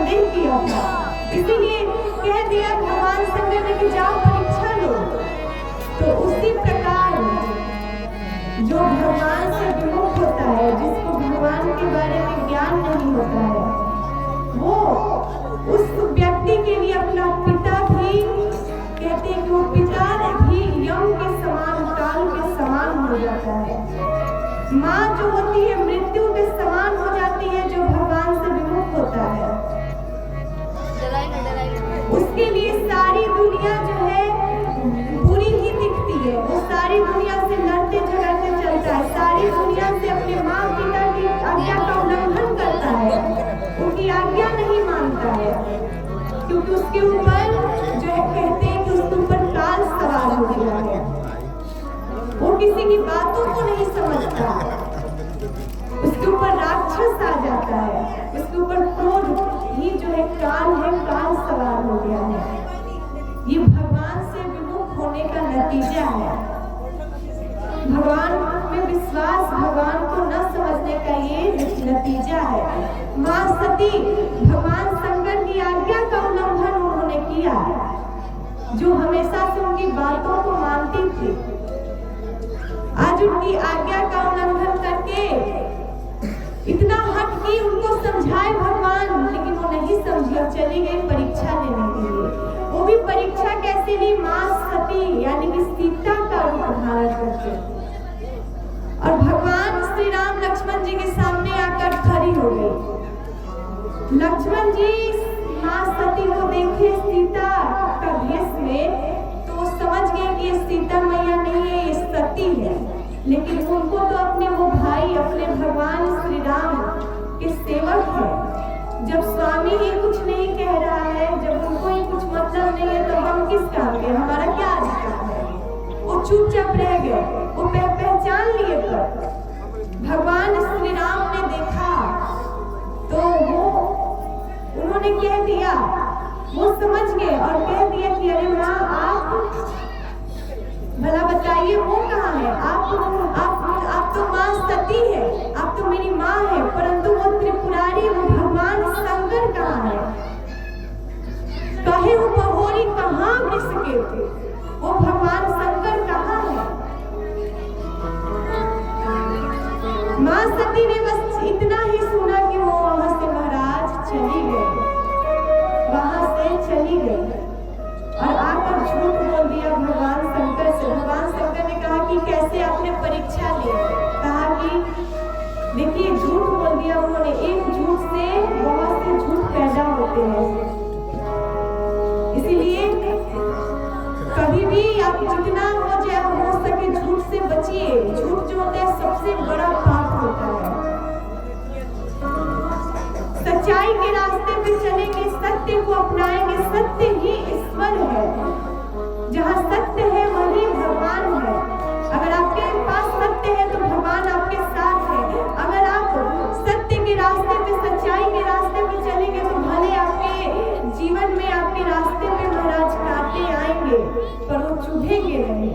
संदेह किया था, इसीलिए कह दिया भगवान शंकर ने कि जाओ परीक्षा लो। तो उसी प्रकार जो भगवान से विमुख होता है, जिसको भगवान के बारे में ज्ञान नहीं होता है, वो उस व्यक्ति के लिए अपना पिता भी कहते हैं कि वो पिता भी यम के समान, काल के समान हो जाता है। माँ जो होती है मृत्यु के समान हो जाती है जो भगवान से विमुख होता है। उसके लिए सारी दुनिया जो है बुरी ही दिखती है, वो सारी दुनिया से लड़ते झगड़ते चलता है, सारी दुनिया से अपने माँ पिता की आज्ञा का उल्लंघन करता है, उनकी आज्ञा नहीं मानता है, क्योंकि उसके ऊपर जो है कहते हैं कि उसके ऊपर काल सवार हो गया है। वो किसी की बातों को नहीं समझता, उसके ऊपर राक्षस आ जाता है, उसके ऊपर क्रोध ही जो है काल सवार हो गया है। ये भगवान से विमुख होने का नतीजा है। भगवान में विश्वास, भगवान को न समझने का ये नतीजा है। माँ सती भगवान शंकर की आज्ञा का उल्लंघन उन्होंने किया, जो हमेशा से उनकी बातों को मानती थी। आज उनकी आज्ञा का उल्लंघन करके इतना हट की उनको समझाए भगवान, लेकिन वो नहीं समझी और चली गई परीक्षा लेने के लिए। वो भी परीक्षा कैसे ली? माँ सती यानी कि सीता का रूप धारण करके। और भगवान श्री राम लक्ष्मण जी के सामने आकर खड़ी हो गई। लक्ष्मण जी माँ सती को देखे सीता का भेष में, तो वो समझ गए कि ये सीता मैया नहीं है, ये सती है। लेकिन उनको तो अपने वो भाई, अपने भगवान श्री राम के सेवक है। जब स्वामी ही कुछ नहीं कह रहा है, जब उनको ही कुछ मतलब नहीं है, तो हम किस काम के, हमारा क्या अधिकार है? वो चुपचाप रह गए, वो पहचान लिए। पर भगवान श्री राम ने देखा तो उन्होंने कह दिया, वो समझ गए और कह दिया कि अरे माँ, आप भला बताइए वो कहाँ है? आप तो माँ सती है, आप तो मेरी माँ है, परंतु वो त्रिपुरारी, वो भगवान शंकर कहाँ है? कहे वो बहोरी कहाँ विष के थे, वो भगवान शंकर कहाँ है? माँ सती ने बस इतना ही सुना कि वो वहां से महाराज चली गई, वहां से चली गई और आकर झूठ बोल दिया भगवान शंकर से। भगवान शंकर ने कहा कि कैसे आपने परीक्षा ली? कहा कि देखिए झूठ बोल दिया उन्होंने। एक झूठ से बहुत से झूठ पैदा होते हैं, इसीलिए कभी भी आप जितना हो सके झूठ से बचिए। झूठ जो होता है सबसे बड़ा पाप होता है। सच्चाई के रास्ते पे चलेंगे, सत्य को अपनाएंगे, सत्य ही ईश्वर है। जहाँ सत्य है वहीं भगवान है। अगर आपके पास सत्य है तो भगवान आपके साथ है। अगर आप सत्य के रास्ते पे, सच्चाई के रास्ते पे चलेंगे तो भले आपके जीवन में, आपके रास्ते पे महाराज कांटे आएंगे, पर वो चुभेंगे नहीं।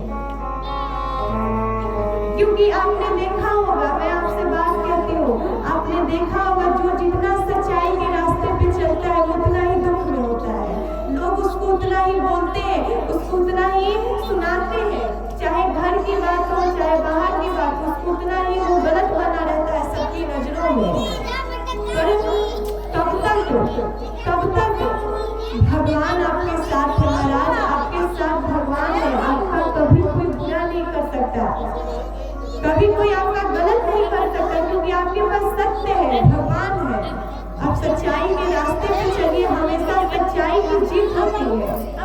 क्योंकि आपने देखा होगा, मैं आपसे बात कहती हूँ, आपने देखा होगा जो जितना सच्चाई के रास्ते पे चलता है वो उतना ही दुख में होता है। लोग उसको उतना ही बोलते हैं, उसको उतना ही सुनाते हैं, चाहे घर की बात हो चाहे बाहर की बात हो, उसको उतना ही वो गलत बना रहता है सबकी नजरों में। कब तक भगवान आपके साथ है, महाराज आपके साथ भगवान है। आपका कभी कोई बुरा नहीं कर सकता, कभी कोई आपका गलत नहीं कर सकता, क्योंकि आपके पास सत्य है, भगवान है। आप सच्चाई के रास्ते पे चलिए, हमेशा सच्चाई की जीत होती है।